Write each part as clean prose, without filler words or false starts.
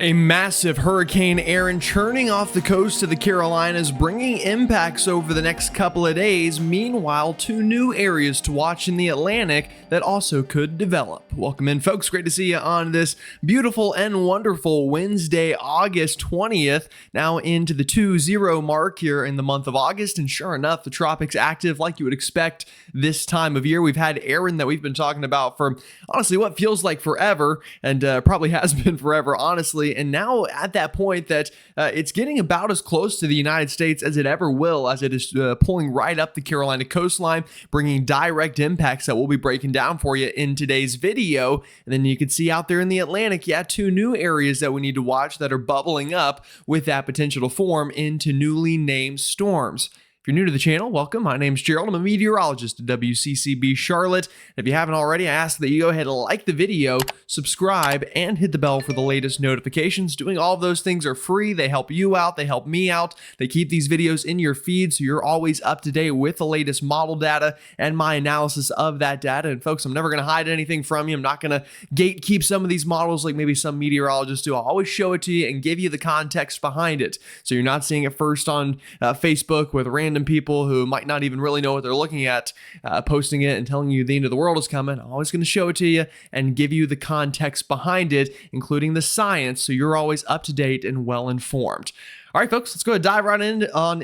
A massive Hurricane Erin churning off the coast of the Carolinas, bringing impacts over the next couple of days. Meanwhile, two new areas to watch in the Atlantic that also could develop. Welcome in, folks. Great to see you on this beautiful and wonderful Wednesday, August 20th. Now into the 2-0 mark here in the month of August. And sure enough, the tropics active like you would expect this time of year. We've had Erin that we've been talking about for honestly what feels like forever, and probably has been forever, honestly. And now at that point that it's getting about as close to the United States as it ever will, as it is pulling right up the Carolina coastline, bringing direct impacts that we'll be breaking down for you in today's video. And then you can see out there in the Atlantic, two new areas that we need to watch that are bubbling up with that potential to form into newly named storms. If you're new to the channel, welcome. My name's Gerald. I'm a meteorologist at WCCB Charlotte. And if you haven't already, I ask that you go ahead and like the video, subscribe, and hit the bell for the latest notifications. Doing all of those things are free. They help you out. They help me out. They keep these videos in your feed so you're always up to date with the latest model data and my analysis of that data. And folks, I'm never going to hide anything from you. I'm not going to gatekeep some of these models like maybe some meteorologists do. I'll always show it to you and give you the context behind it. So you're not seeing it first on Facebook with random people who might not even really know what they're looking at, posting it and telling you the end of the world is coming. I'm always going to show it to you and give you the context behind it, including the science, so you're always up to date and well informed. All right, folks, let's go ahead and dive right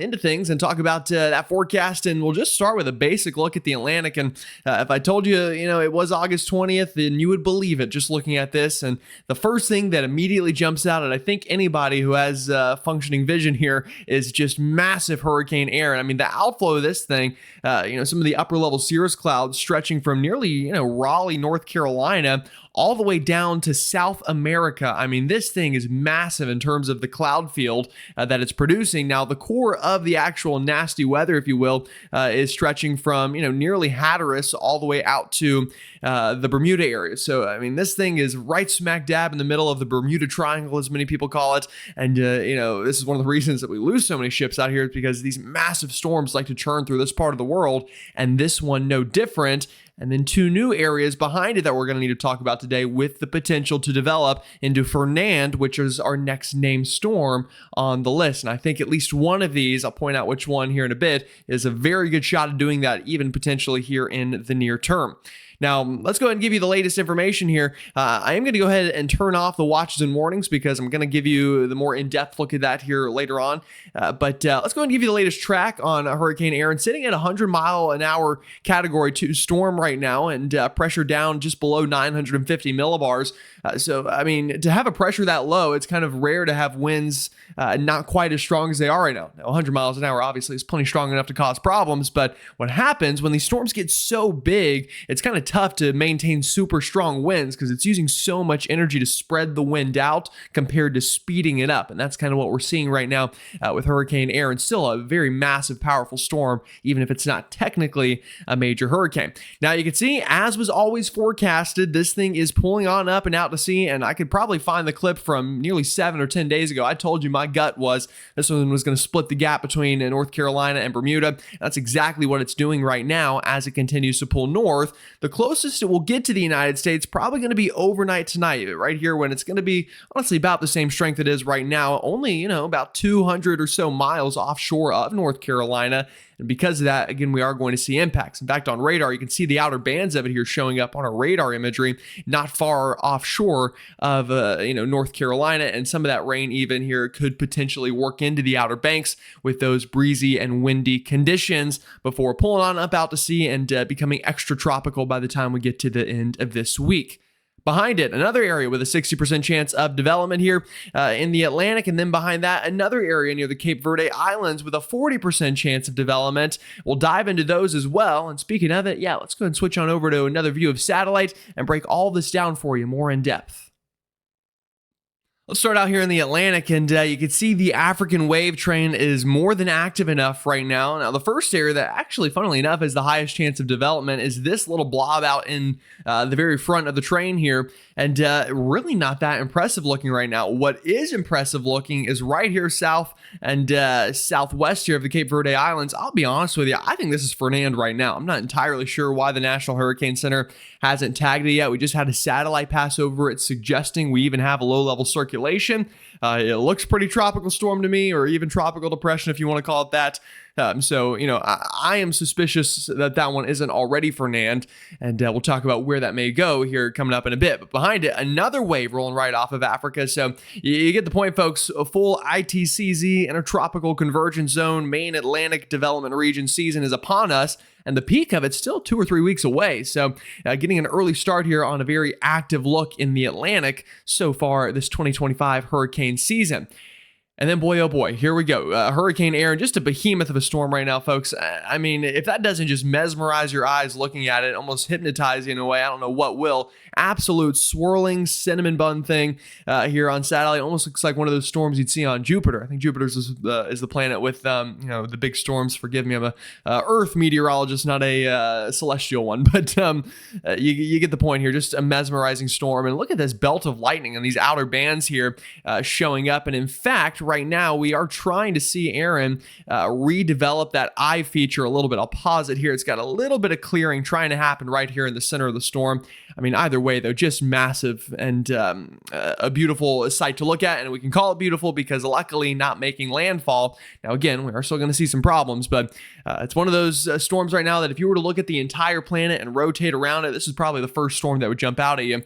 into things and talk about that forecast. And we'll just start with a basic look at the Atlantic. And if I told you, it was August 20th, then you would believe it just looking at this. And the first thing that immediately jumps out, and I think anybody who has functioning vision here, is just massive Hurricane Erin. I mean, the outflow of this thing, some of the upper level cirrus clouds stretching from nearly, Raleigh, North Carolina, all the way down to South America. I mean, this thing is massive in terms of the cloud field that it's producing. Now, the core of the actual nasty weather, if you will, is stretching from, nearly Hatteras all the way out to the Bermuda area. So, I mean, this thing is right smack dab in the middle of the Bermuda Triangle, as many people call it. And, this is one of the reasons that we lose so many ships out here, is because these massive storms like to churn through this part of the world, and this one no different. And then two new areas behind it that we're going to need to talk about today with the potential to develop into Fernand, which is our next named storm on the list. And I think at least one of these, I'll point out which one here in a bit, is a very good shot at doing that, even potentially here in the near term. Now, let's go ahead and give you the latest information here. I am going to go ahead and turn off the watches and warnings because I'm going to give you the more in-depth look at that here later on. But let's go ahead and give you the latest track on Hurricane Erin, sitting at 100-mile-an-hour Category 2 storm right now, and pressure down just below 950 millibars. So, I mean, to have a pressure that low, it's kind of rare to have winds not quite as strong as they are right now. Now, 100 miles an hour obviously is plenty strong enough to cause problems, but what happens when these storms get so big, it's kind of tough to maintain super strong winds because it's using so much energy to spread the wind out compared to speeding it up. And that's kind of what we're seeing right now with Hurricane Erin. Still a very massive, powerful storm, even if it's not technically a major hurricane. Now you can see, as was always forecasted, this thing is pulling on up and out to sea. And I could probably find the clip from nearly 7 or 10 days ago. I told you my gut was this one was going to split the gap between North Carolina and Bermuda. That's exactly what it's doing right now as it continues to pull north. The closest it will get to the United States probably going to be overnight tonight, right here, when it's going to be honestly about the same strength it is right now, only, about 200 or so miles offshore of North Carolina. And because of that, again, we are going to see impacts. In fact, on radar, you can see the outer bands of it here showing up on our radar imagery, not far offshore of, North Carolina. And some of that rain even here could potentially work into the outer banks with those breezy and windy conditions before pulling on up out to sea and becoming extra tropical by the time we get to the end of this week. Behind it, another area with a 60% chance of development here in the Atlantic. And then behind that, another area near the Cape Verde Islands with a 40% chance of development. We'll dive into those as well. And speaking of it, let's go ahead and switch on over to another view of satellite and break all this down for you more in depth. Let's start out here in the Atlantic, and you can see the African wave train is more than active enough right now. Now, the first area that actually, funnily enough, has the highest chance of development is this little blob out in the very front of the train here, and really not that impressive looking right now. What is impressive looking is right here south and southwest here of the Cape Verde Islands. I'll be honest with you, I think this is Fernand right now. I'm not entirely sure why the National Hurricane Center hasn't tagged it yet. We just had a satellite pass over it suggesting we even have a low-level circulation circulation. It looks pretty tropical storm to me, or even tropical depression if you want to call it that. So, I am suspicious that that one isn't already Fernand, and we'll talk about where that may go here coming up in a bit. But behind it, another wave rolling right off of Africa. So you get the point, folks. A full ITCZ Intertropical Convergence Zone main Atlantic development region season is upon us, and the peak of it's still 2 or 3 weeks away. So getting an early start here on a very active look in the Atlantic so far this 2025 hurricane season. And then, boy, oh boy, here we go. Hurricane Erin, just a behemoth of a storm right now, folks. I mean, if that doesn't just mesmerize your eyes looking at it, almost hypnotize you in a way, I don't know what will. Absolute swirling cinnamon bun thing here on satellite. Almost looks like one of those storms you'd see on Jupiter. I think Jupiter's is the planet with, the big storms. Forgive me, I'm a Earth meteorologist, not a celestial one. But you get the point here. Just a mesmerizing storm. And look at this belt of lightning and these outer bands here showing up. And in fact, right now, we are trying to see Erin redevelop that eye feature a little bit. I'll pause it here. It's got a little bit of clearing trying to happen right here in the center of the storm. I mean, either way, though, just massive and a beautiful sight to look at. And we can call it beautiful because luckily not making landfall. Now, again, we are still going to see some problems, but it's one of those storms right now that if you were to look at the entire planet and rotate around it, this is probably the first storm that would jump out at you.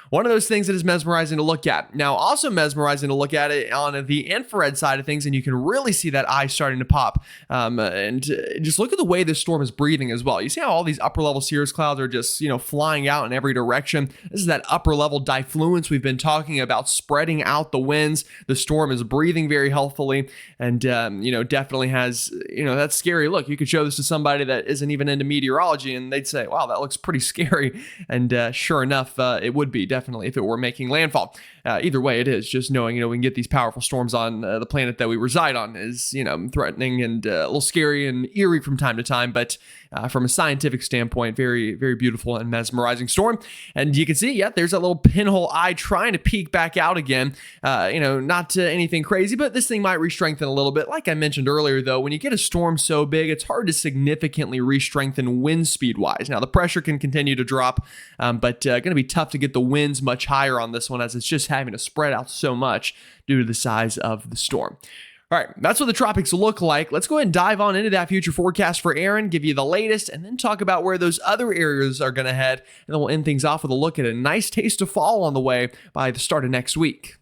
One of those things that is mesmerizing to look at. Now, also mesmerizing to look at it on the infrared side of things, and you can really see that eye starting to pop. And just look at the way this storm is breathing as well. You see how all these upper level cirrus clouds are just, flying out in every direction. This is that upper level diffluence we've been talking about, spreading out the winds. The storm is breathing very healthfully, and definitely has, that scary look. You could show this to somebody that isn't even into meteorology, and they'd say, "Wow, that looks pretty scary." And sure enough, it would be definitely if it were making landfall. Either way, it is just knowing, we can get these powerful storms on the planet that we reside on is, threatening and a little scary and eerie from time to time. But from a scientific standpoint, very, very beautiful and mesmerizing storm. And you can see, there's that little pinhole eye trying to peek back out again. Not anything crazy, but this thing might re-strengthen a little bit. Like I mentioned earlier, though, when you get a storm so big, it's hard to significantly re-strengthen wind speed wise. Now, the pressure can continue to drop, but going to be tough to get the winds much higher on this one, as it's just having to spread out so much due to the size of the storm. All right, that's what the tropics look like. Let's go ahead and dive on into that future forecast for Erin, give you the latest, and then talk about where those other areas are going to head. And then we'll end things off with a look at a nice taste of fall on the way by the start of next week.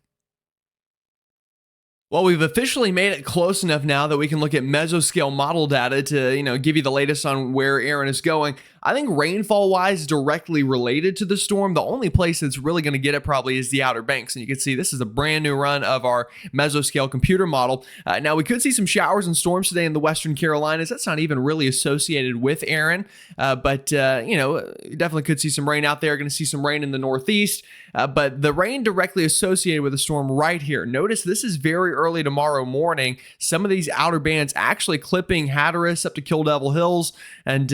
Well, we've officially made it close enough now that we can look at mesoscale model data to, give you the latest on where Erin is going. I think rainfall-wise, directly related to the storm, the only place that's really going to get it probably is the Outer Banks. And you can see this is a brand new run of our mesoscale computer model. Now, we could see some showers and storms today in the Western Carolinas. That's not even really associated with Erin, but definitely could see some rain out there. Going to see some rain in the Northeast, but the rain directly associated with the storm right here. Notice this is very early tomorrow morning. Some of these outer bands actually clipping Hatteras up to Kill Devil Hills, and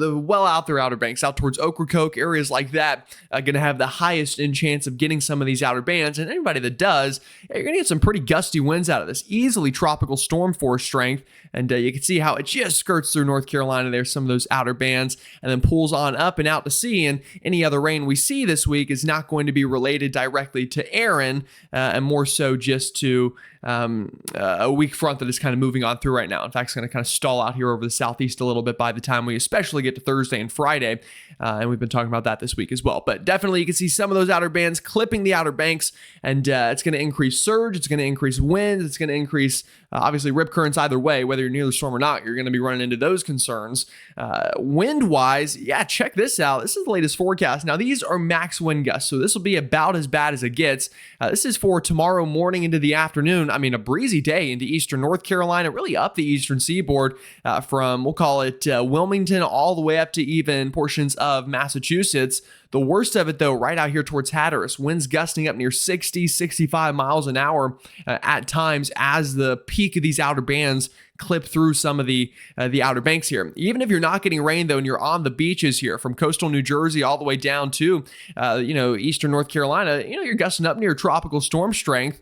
the well out their Outer Banks out towards Ocracoke, areas like that, going to have the highest in chance of getting some of these outer bands. And anybody that does, you're going to get some pretty gusty winds out of this. Easily tropical storm force strength. And you can see how it just skirts through North Carolina. There's some of those outer bands and then pulls on up and out to sea. And any other rain we see this week is not going to be related directly to Erin, and more so just to a weak front that is kind of moving on through right now. In fact, it's going to kind of stall out here over the southeast a little bit by the time we especially get to Thursday and Friday. And we've been talking about that this week as well. But definitely you can see some of those outer bands clipping the Outer Banks, and it's going to increase surge. It's going to increase winds. It's going to increase, obviously, rip currents either way, whether you're near the storm or not. You're going to be running into those concerns. Wind-wise, check this out. This is the latest forecast. Now, these are max wind gusts, so this will be about as bad as it gets. This is for tomorrow morning into the afternoon. I mean, a breezy day into eastern North Carolina, really up the eastern seaboard from, we'll call it Wilmington, all the way up to even portions of Massachusetts. The worst of it, though, right out here towards Hatteras, winds gusting up near 60, 65 miles an hour at times as the peak of these outer bands clip through some of the Outer Banks here. Even if you're not getting rain, though, and you're on the beaches here from coastal New Jersey all the way down to, eastern North Carolina, you're gusting up near tropical storm strength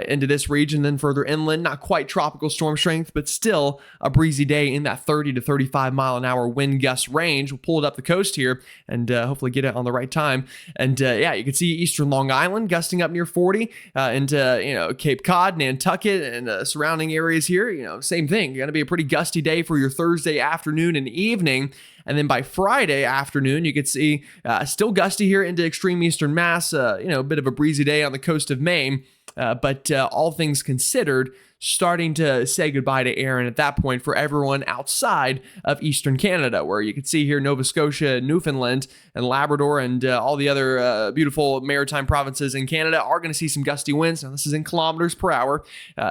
into this region, then further inland, not quite tropical storm strength, but still a breezy day in that 30 to 35 mile an hour wind gust range. We'll pull it up the coast here and hopefully get it on the right time. And you can see eastern Long Island gusting up near 40 into, Cape Cod, Nantucket, and surrounding areas here. Same thing. Going to be a pretty gusty day for your Thursday afternoon and evening. And then by Friday afternoon, you could see still gusty here into extreme eastern Mass, a bit of a breezy day on the coast of Maine. But all things considered, starting to say goodbye to Erin at that point for everyone outside of Eastern Canada, where you can see here Nova Scotia, Newfoundland, and Labrador, and all the other beautiful maritime provinces in Canada are going to see some gusty winds. Now, this is in kilometers per hour.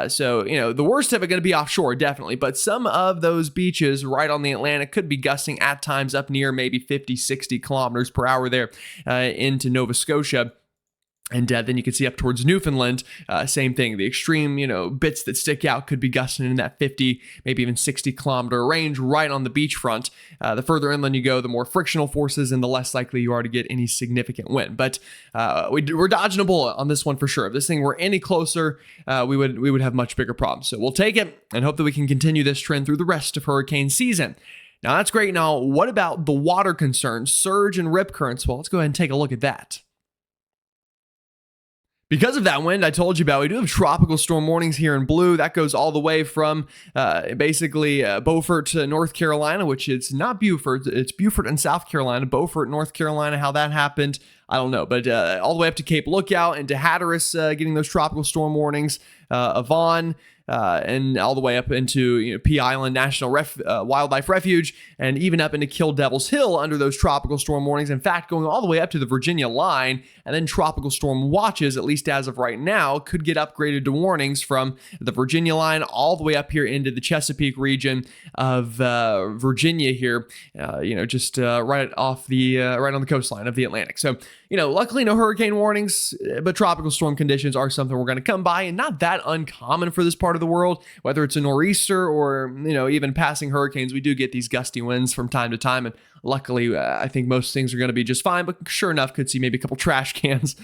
So, the worst of it going to be offshore, definitely. But some of those beaches right on the Atlantic could be gusting at times up near maybe 50, 60 kilometers per hour there into Nova Scotia. And then you can see up towards Newfoundland, same thing. The extreme, bits that stick out could be gusting in that 50, maybe even 60 kilometer range right on the beachfront. The further inland you go, the more frictional forces and the less likely you are to get any significant wind. But we're dodging a bullet on this one for sure. If this thing were any closer, we would have much bigger problems. So we'll take it and hope that we can continue this trend through the rest of hurricane season. Now that's great. Now, what about the water concerns, surge and rip currents? Well, let's go ahead and take a look at that. Because of that wind I told you about, we do have tropical storm warnings here in blue. That goes all the way from basically Beaufort to North Carolina, which is not Beaufort. It's Beaufort and South Carolina. Beaufort, North Carolina, how that happened, I don't know. But all the way up to Cape Lookout and to Hatteras getting those tropical storm warnings. Avon, and all the way up into Pea Island National Wildlife Refuge, and even up into Kill Devil's Hill under those tropical storm warnings. In fact, going all the way up to the Virginia line, and then tropical storm watches, at least as of right now, could get upgraded to warnings from the Virginia line all the way up here into the Chesapeake region of Virginia here. Just right on the coastline of the Atlantic. So, luckily no hurricane warnings, but tropical storm conditions are something we're going to come by, and not that uncommon for this part of the world. Whether it's a nor'easter or, even passing hurricanes, we do get these gusty winds from time to time, and luckily, I think most things are going to be just fine, but sure enough, could see maybe a couple trash cans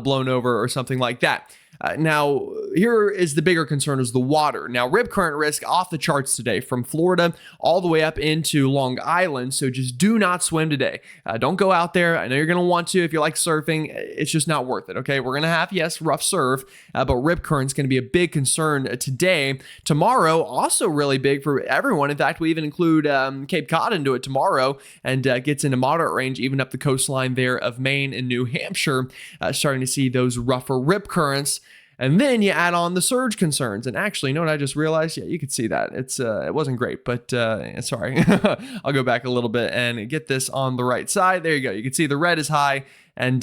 blown over or something like that. Now, here is the bigger concern is the water. Now, rip current risk off the charts today from Florida all the way up into Long Island. So just do not swim today. Don't go out there. I know you're going to want to if you like surfing. It's just not worth it, okay? We're going to have, yes, rough surf, but rip current's going to be a big concern today. Tomorrow, also really big for everyone. In fact, we even include Cape Cod into it tomorrow, and gets into moderate range, even up the coastline there of Maine and New Hampshire, starting to see those rougher rip currents. And then you add on the surge concerns. And actually, you know what I just realized? Yeah, you could see that. It wasn't great, but sorry. I'll go back a little bit and get this on the right side. There you go. You can see the red is high, and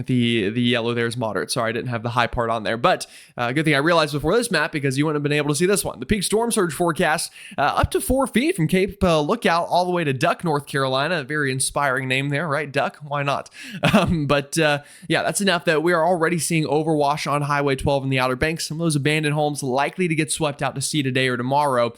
the yellow there is moderate. Sorry, I didn't have the high part on there. But good thing I realized before this map, because you wouldn't have been able to see this one. The peak storm surge forecast up to 4 feet from Cape Lookout all the way to Duck, North Carolina. A very inspiring name there, right? Duck, why not? But that's enough that we are already seeing overwash on Highway 12 in the Outer Banks. Some of those abandoned homes likely to get swept out to sea today or tomorrow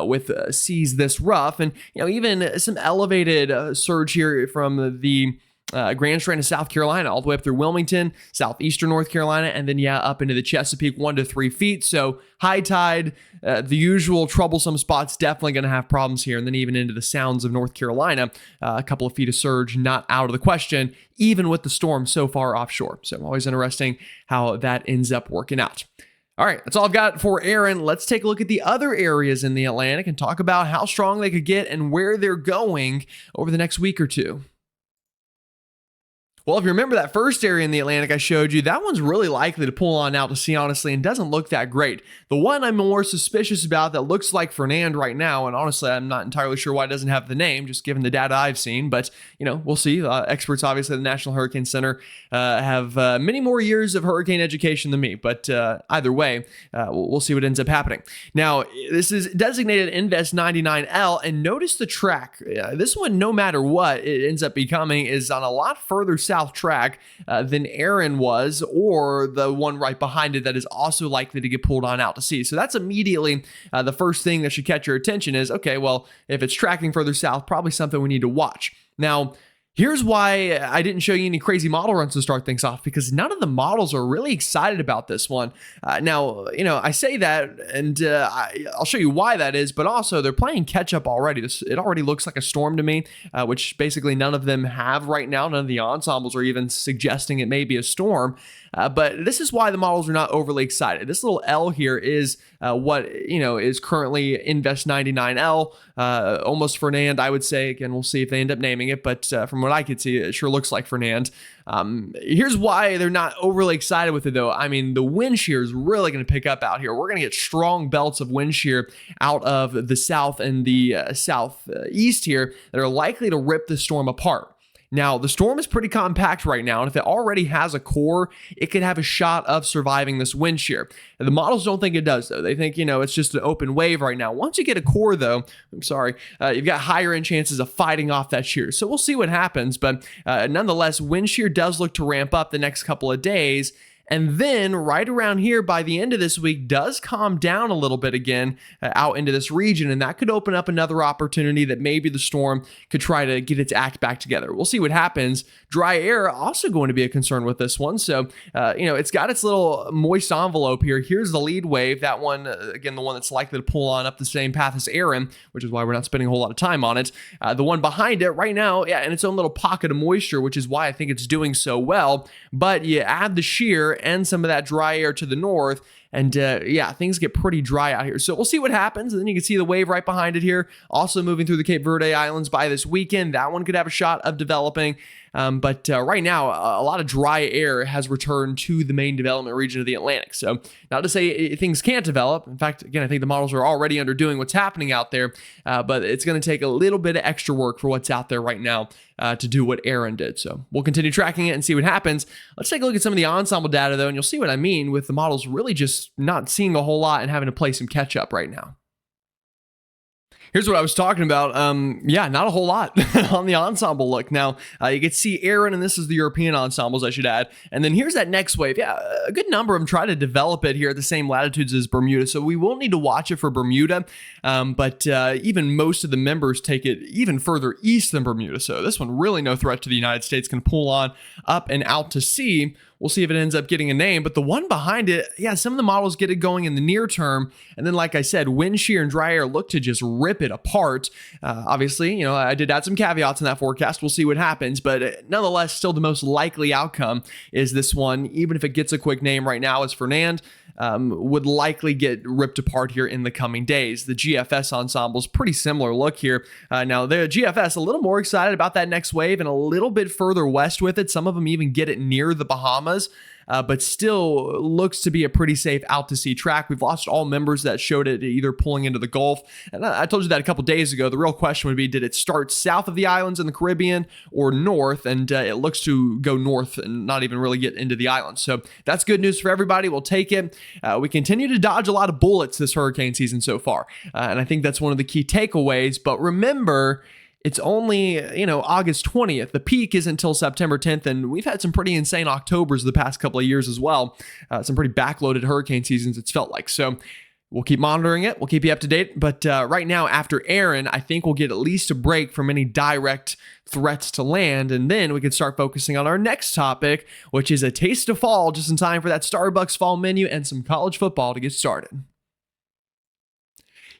with seas this rough. And even some elevated surge here from the Grand Strand of South Carolina, all the way up through Wilmington, southeastern North Carolina, and then up into the Chesapeake, 1 to 3 feet. So high tide, the usual troublesome spots, definitely going to have problems here, and then even into the Sounds of North Carolina, a couple of feet of surge not out of the question, even with the storm so far offshore. So always interesting how that ends up working out. All right, that's all I've got for Erin. Let's take a look at the other areas in the Atlantic and talk about how strong they could get and where they're going over the next week or two. Well, if you remember that first area in the Atlantic I showed you, that one's really likely to pull on out to sea, honestly, and doesn't look that great. The one I'm more suspicious about that looks like Fernand right now, and honestly, I'm not entirely sure why it doesn't have the name, just given the data I've seen, but, we'll see. Experts, obviously, at the National Hurricane Center have many more years of hurricane education than me, but either way, we'll see what ends up happening. Now, this is designated Invest 99L, and notice the track. This one, no matter what it ends up becoming, is on a lot further south south track than Erin was, or the one right behind it that is also likely to get pulled on out to sea. So that's immediately the first thing that should catch your attention is, okay, well, if it's tracking further south, probably something we need to watch. Now, here's why I didn't show you any crazy model runs to start things off, because none of the models are really excited about this one. Now, I say that, and I'll show you why that is, but also they're playing catch up already. It already looks like a storm to me, which basically none of them have right now. None of the ensembles are even suggesting it may be a storm. But this is why the models are not overly excited. This little L here is what is currently Invest 99L, almost Fernand, I would say. Again, we'll see if they end up naming it, but from what I could see, it sure looks like Fernand. Here's why they're not overly excited with it, though. I mean, the wind shear is really going to pick up out here. We're going to get strong belts of wind shear out of the south and the southeast here that are likely to rip the storm apart. Now, the storm is pretty compact right now, and if it already has a core, it could have a shot of surviving this wind shear. And the models don't think it does, though. They think, it's just an open wave right now. Once you get a core, though, you've got higher end chances of fighting off that shear. So we'll see what happens, but nonetheless, wind shear does look to ramp up the next couple of days. And then right around here by the end of this week does calm down a little bit again out into this region. And that could open up another opportunity that maybe the storm could try to get its act back together. We'll see what happens. Dry air also going to be a concern with this one. So, it's got its little moist envelope here. Here's the lead wave. That one, again, the one that's likely to pull on up the same path as Erin, which is why we're not spending a whole lot of time on it. The one behind it right now, in its own little pocket of moisture, which is why I think it's doing so well. But you add the shear and some of that dry air to the north, and things get pretty dry out here. So we'll see what happens. And then you can see the wave right behind it here, also moving through the Cape Verde Islands by this weekend. That one could have a shot of developing. But right now, a lot of dry air has returned to the main development region of the Atlantic. So not to say things can't develop. In fact, again, I think the models are already underdoing what's happening out there. But it's going to take a little bit of extra work for what's out there right now to do what Erin did. So we'll continue tracking it and see what happens. Let's take a look at some of the ensemble data, though, and you'll see what I mean with the models really just not seeing a whole lot and having to play some catch up right now. Here's what I was talking about. Not a whole lot on the ensemble look. Now, you can see Erin, and this is the European ensembles, I should add. And then here's that next wave. Yeah, a good number of them try to develop it here at the same latitudes as Bermuda. So we will need to watch it for Bermuda. But even most of the members take it even further east than Bermuda. So this one really no threat to the United States, can pull on up and out to sea. We'll see if it ends up getting a name, but the one behind it, some of the models get it going in the near term. And then, like I said, wind shear and dry air look to just rip it apart. Obviously, I did add some caveats in that forecast. We'll see what happens, but nonetheless, still the most likely outcome is this one, even if it gets a quick name right now, is Fernand. Would likely get ripped apart here in the coming days. The GFS ensemble's pretty similar look here. Now, the GFS a little more excited about that next wave and a little bit further west with it. Some of them even get it near the Bahamas. But still looks to be a pretty safe out to sea track. We've lost all members that showed it either pulling into the Gulf. And I told you that a couple days ago. The real question would be, did it start south of the islands in the Caribbean or north? And it looks to go north and not even really get into the islands. So that's good news for everybody. We'll take it. We continue to dodge a lot of bullets this hurricane season so far. And I think that's one of the key takeaways. But remember, it's only, August 20th. The peak isn't until September 10th, and we've had some pretty insane Octobers the past couple of years as well. Some pretty backloaded hurricane seasons, it's felt like. So we'll keep monitoring it. We'll keep you up to date. But right now, after Erin, I think we'll get at least a break from any direct threats to land, and then we can start focusing on our next topic, which is a taste of fall, just in time for that Starbucks fall menu and some college football to get started.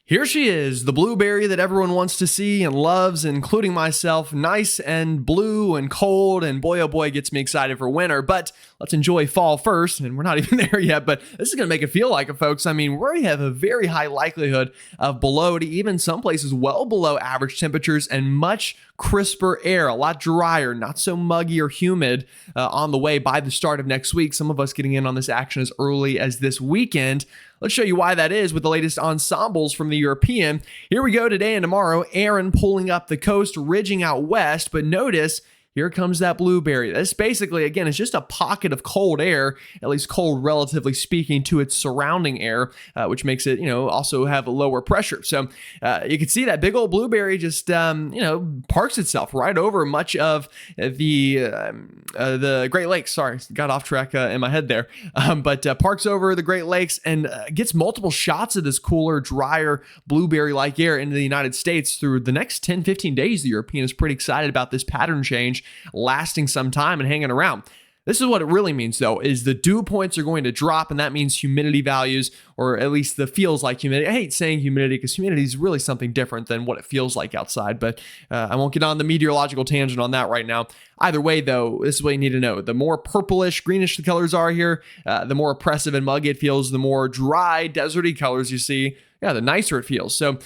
Here she is, the blueberry that everyone wants to see and loves, including myself. Nice and blue and cold, and boy, oh boy, gets me excited for winter. But let's enjoy fall first, and we're not even there yet, but this is going to make it feel like it, folks. I mean, we have a very high likelihood of below to even some places well below average temperatures and much crisper air, a lot drier, not so muggy or humid on the way by the start of next week. Some of us getting in on this action as early as this weekend. Let's show you why that is with the latest ensembles from the European. Here we go today and tomorrow. Erin pulling up the coast, ridging out west, but notice here comes that blueberry. This basically, again, is just a pocket of cold air, at least cold relatively speaking to its surrounding air, which makes it, also have a lower pressure. So you can see that big old blueberry just, parks itself right over much of the Great Lakes. Sorry, got off track in my head there. But parks over the Great Lakes and gets multiple shots of this cooler, drier, blueberry-like air into the United States through the next 10, 15 days. The European is pretty excited about this pattern change lasting some time and hanging around. This is what it really means, though, is the dew points are going to drop, and that means humidity values, or at least the feels like humidity. I hate saying humidity because humidity is really something different than what it feels like outside, but I won't get on the meteorological tangent on that right now. Either way, though, this is what you need to know. The more purplish, greenish the colors are here, the more oppressive and muggy it feels, the more dry, deserty colors you see, the nicer it feels. So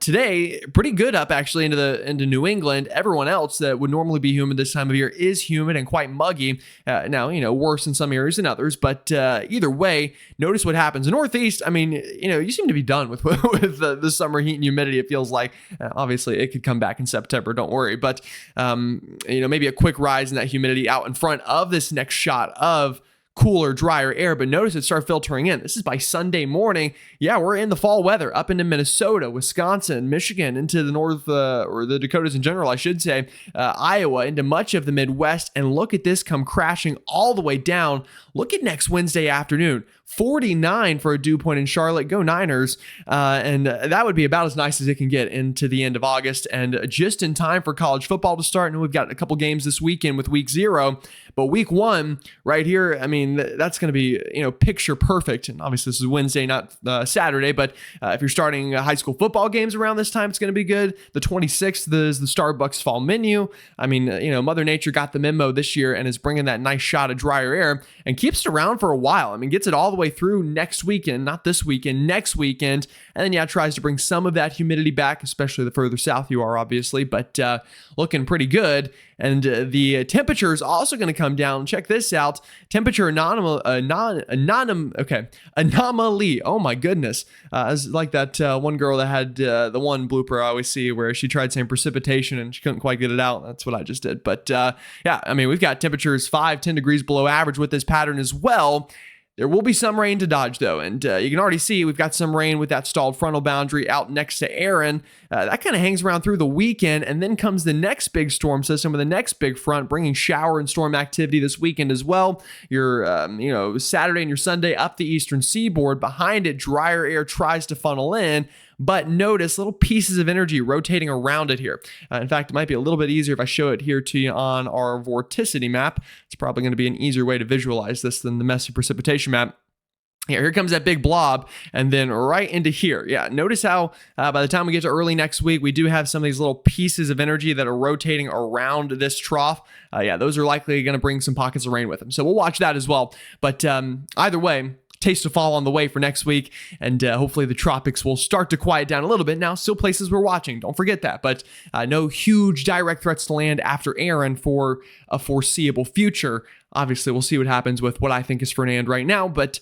today, pretty good up actually into New England. Everyone else that would normally be humid this time of year is humid and quite muggy. Now, worse in some areas than others, but either way, notice what happens. The Northeast, you seem to be done with the summer heat and humidity, it feels like. Obviously, it could come back in September, don't worry. But, maybe a quick rise in that humidity out in front of this next shot of cooler, drier air, but notice it start filtering in. This is by Sunday morning. Yeah, we're in the fall weather up into Minnesota, Wisconsin, Michigan, into the North, or the Dakotas in general, I should say, Iowa, into much of the Midwest. And look at this come crashing all the way down. Look at next Wednesday afternoon. 49 for a dew point in Charlotte. Go Niners. And that would be about as nice as it can get into the end of August, and just in time for college football to start. And we've got a couple games this weekend with week 0, but week 1 right here, that's going to be, picture perfect. And obviously this is Wednesday, not Saturday, but if you're starting high school football games around this time, it's going to be good. The 26th is the Starbucks fall menu. Mother Nature got the memo this year and is bringing that nice shot of drier air and keeps it around for a while. Gets it all the way through next weekend, not this weekend, next weekend. And then, tries to bring some of that humidity back, especially the further south you are, obviously, but looking pretty good. And the temperature is also going to come down. Check this out. Temperature anomaly. Oh my goodness. It's like that one girl that had the one blooper I always see where she tried saying precipitation and she couldn't quite get it out. That's what I just did. But we've got temperatures 5-10 degrees below average with this pattern as well. There will be some rain to dodge, though, and you can already see we've got some rain with that stalled frontal boundary out next to Erin. That kind of hangs around through the weekend, and then comes the next big storm system with the next big front, bringing shower and storm activity this weekend as well. Your, Saturday and your Sunday up the eastern seaboard. Behind it, drier air tries to funnel in, but notice little pieces of energy rotating around it here. In fact, it might be a little bit easier if I show it here to you on our vorticity map. It's probably going to be an easier way to visualize this than the messy precipitation map. Yeah, here comes that big blob, and then right into here. Yeah, notice how by the time we get to early next week, we do have some of these little pieces of energy that are rotating around this trough. Those are likely going to bring some pockets of rain with them. So we'll watch that as well. But either way, taste of fall on the way for next week, and hopefully the tropics will start to quiet down a little bit. Now, still places we're watching, don't forget that, but no huge direct threats to land after Erin for a foreseeable future. Obviously, we'll see what happens with what I think is Fernand right now, but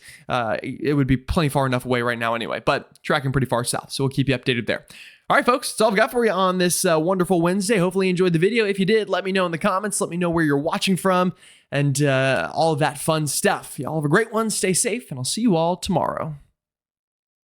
it would be plenty far enough away right now anyway, but tracking pretty far south, so we'll keep you updated there. All right, folks, that's all I've got for you on this wonderful Wednesday. Hopefully you enjoyed the video. If you did, let me know in the comments. Let me know where you're watching from, and all of that fun stuff. Y'all have a great one. Stay safe, and I'll see you all tomorrow.